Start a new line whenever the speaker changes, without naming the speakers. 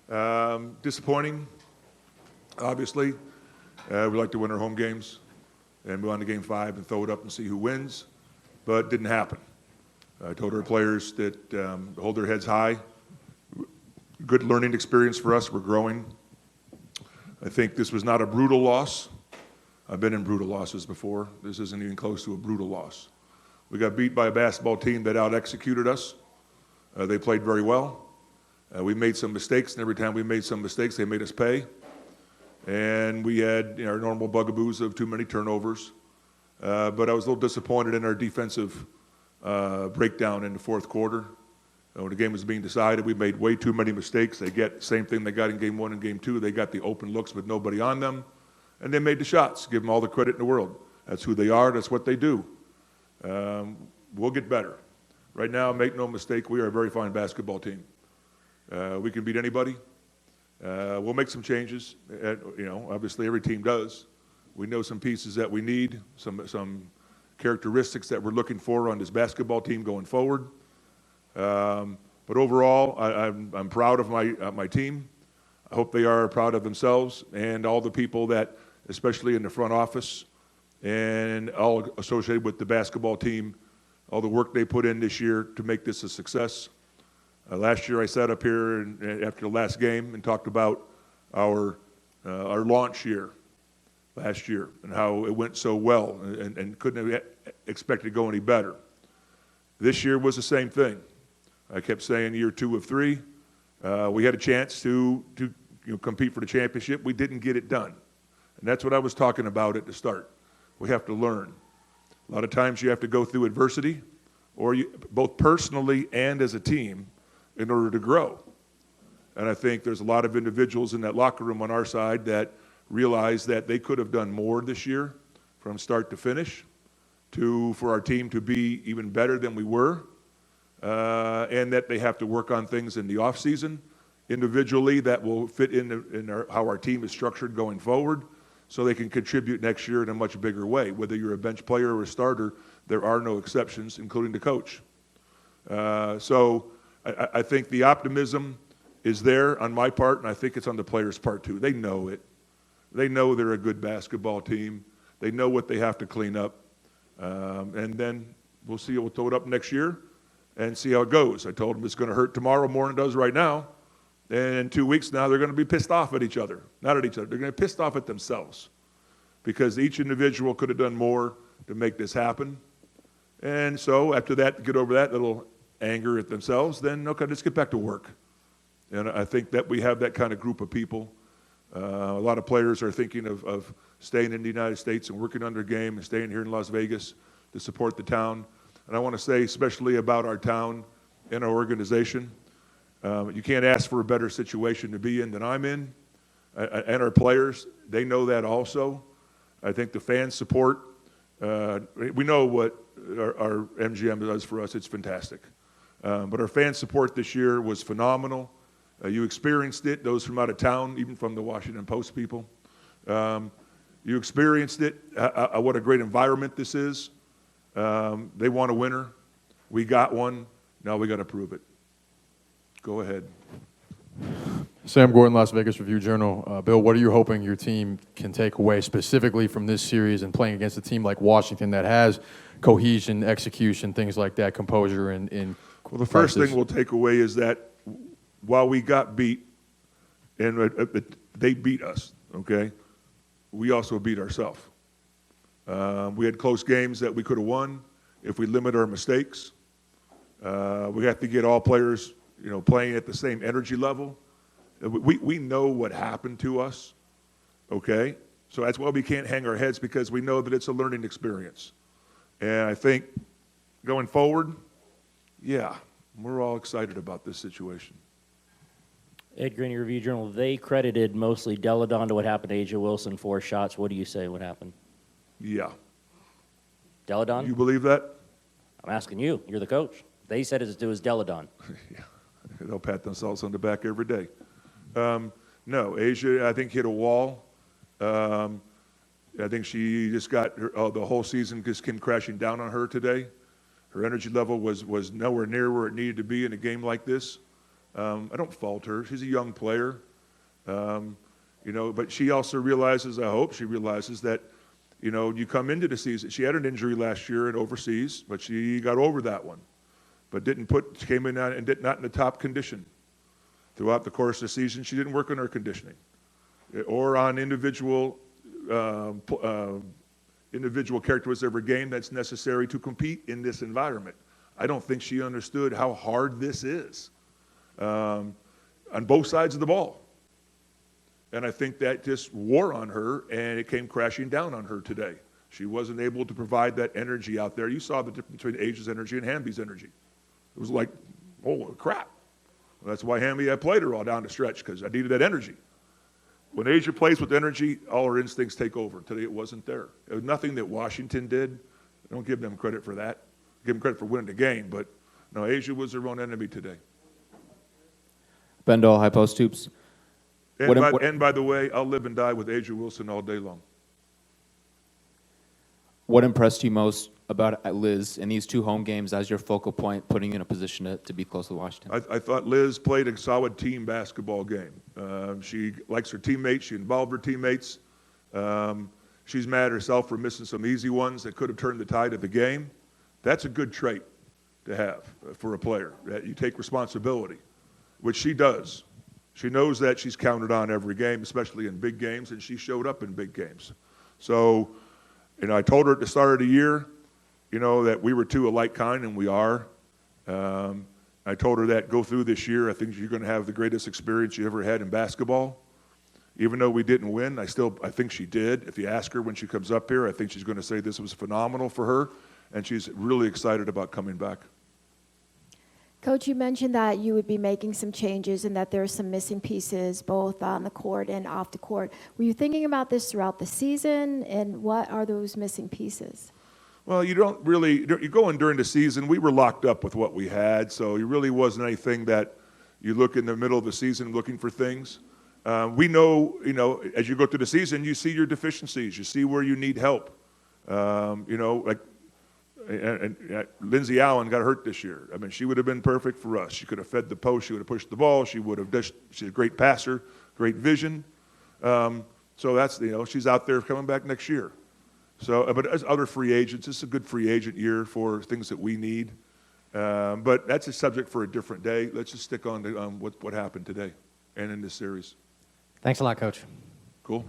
Disappointing, obviously. We like to win our home games and move on to Game 5 and throw it up and see who wins, but it didn't happen. I told our players that hold their heads high. Good learning experience for us. We're growing. I think this was not a brutal loss. I've been in brutal losses before. This isn't even close to a brutal loss. We got beat by a basketball team that out-executed us. They played very well. We made some mistakes, and every time we made some mistakes, they made us pay. And we had our normal bugaboos of too many turnovers. But I was a little disappointed in our defensive breakdown in the fourth quarter. When the game was being decided, we made way too many mistakes. They get the same thing they got in Game 1 and Game 2. They got the open looks with nobody on them, and they made the shots. Give them all the credit in the world. That's who they are. That's what they do. We'll get better. Right now, make no mistake, we are a very fine basketball team. We can beat anybody. We'll make some changes. Obviously every team does. We know some pieces that we need, some characteristics that we're looking for on this basketball team going forward. But overall, I'm proud of my team. I hope they are proud of themselves and all the people that, especially in the front office and all associated with the basketball team, all the work they put in this year to make this a success. Last year I sat up here after the last game and talked about our launch year last year and how it went so well and couldn't have expected to go any better. This year was the same thing. I kept saying year 2 of 3, we had a chance to compete for the championship. We didn't get it done. And that's what I was talking about at the start. We have to learn. A lot of times you have to go through adversity, or both personally and as a team, in order to grow. And I think there's a lot of individuals in that locker room on our side that realize that they could have done more this year from start to finish for our team to be even better than we were, and that they have to work on things in the offseason individually that will fit in how our team is structured going forward so they can contribute next year in a much bigger way. Whether you're a bench player or a starter, there are no exceptions, including the coach. So I think the optimism is there on my part, and I think it's on the players' part too. They know it. They know they're a good basketball team. They know what they have to clean up. And then we'll see. We'll throw it up next year and see how it goes. I told them it's going to hurt tomorrow more than it does right now. And in 2 weeks now, they're going to be pissed off at each other. Not at each other. They're going to be pissed off at themselves because each individual could have done more to make this happen. And so after that, get over that little anger at themselves, then, okay, let's get back to work. And I think that we have that kind of group of people. A lot of players are thinking of staying in the United States and working on their game and staying here in Las Vegas to support the town. And I want to say especially about our town and our organization, you can't ask for a better situation to be in than I'm in. And our players, they know that also. I think the fan support, we know what our MGM does for us. It's fantastic. But our fan support this year was phenomenal. You experienced it, those from out of town, even from the Washington Post people. You experienced it, what a great environment this is. They want a winner. We got one. Now we got to prove it. Go ahead.
Sam Gordon, Las Vegas Review-Journal. Bill, what are you hoping your team can take away specifically from this series and playing against a team like Washington that has cohesion, execution, things like that, composure in
Well, the first thing we'll take away is that while we got beat and they beat us, okay, we also beat ourselves. We had close games that we could have won if we limit our mistakes. We have to get all players, playing at the same energy level. We know what happened to us, okay? So that's why we can't hang our heads, because we know that it's a learning experience. And I think going forward, yeah, we're all excited about this situation.
Ed Graney, Review-Journal, they credited mostly Deladon to what happened to Asia Wilson, 4 shots. What do you say what happened?
Yeah.
Deladon?
You believe that?
I'm asking you. You're the coach. They said it was Deladon.
Yeah. They'll pat themselves on the back every day. No, Asia, I think, hit a wall. I think she just got the whole season just came crashing down on her today. Her energy level was nowhere near where it needed to be in a game like this. I don't fault her. She's a young player. But she also realizes, I hope she realizes that, you come into the season. She had an injury last year and overseas, but she got over that one. But came in and not in the top condition. Throughout the course of the season, she didn't work on her conditioning or on individual characteristics of her game that's necessary to compete in this environment. I don't think she understood how hard this is on both sides of the ball. And I think that just wore on her, and it came crashing down on her today. She wasn't able to provide that energy out there. You saw the difference between Asia's energy and Hamby's energy. It was like, oh, crap. Well, that's why Hamby, I played her all down the stretch, because I needed that energy. When Asia plays with energy, all her instincts take over. Today it wasn't there. It was nothing that Washington did. I don't give them credit for that. Give them credit for winning the game, but no, Asia was their own enemy today.
Ben Dahl, High Post Hoops.
And by the way, I'll live and die with Asia Wilson all day long.
What impressed you most about Liz in these 2 home games as your focal point, putting you in a position to be close to Washington?
I thought Liz played a solid team basketball game. She likes her teammates. She involved her teammates. She's mad at herself for missing some easy ones that could have turned the tide of the game. That's a good trait to have for a player, that you take responsibility, which she does. She knows that she's counted on every game, especially in big games, and she showed up in big games. So, I told her at the start of the year, that we were 2 alike kind, and we are. I told her that go through this year, I think you're going to have the greatest experience you ever had in basketball. Even though we didn't win, I think she did. If you ask her when she comes up here, I think she's going to say this was phenomenal for her, and she's really excited about coming back.
Coach, you mentioned that you would be making some changes and that there are some missing pieces both on the court and off the court. Were you thinking about this throughout the season, and what are those missing pieces?
Well, you go in during the season, we were locked up with what we had, so it really wasn't anything that you look in the middle of the season looking for things. We know, as you go through the season, you see your deficiencies, you see where you need help. And Lindsay Allen got hurt this year. I mean, she would have been perfect for us. She could have fed the post. She would have pushed the ball. She's a great passer, great vision. So that's, she's out there coming back next year. So, but as other free agents, it's a good free agent year for things that we need. But that's a subject for a different day. Let's just stick on to what happened today and in this series.
Thanks a lot, Coach.
Cool.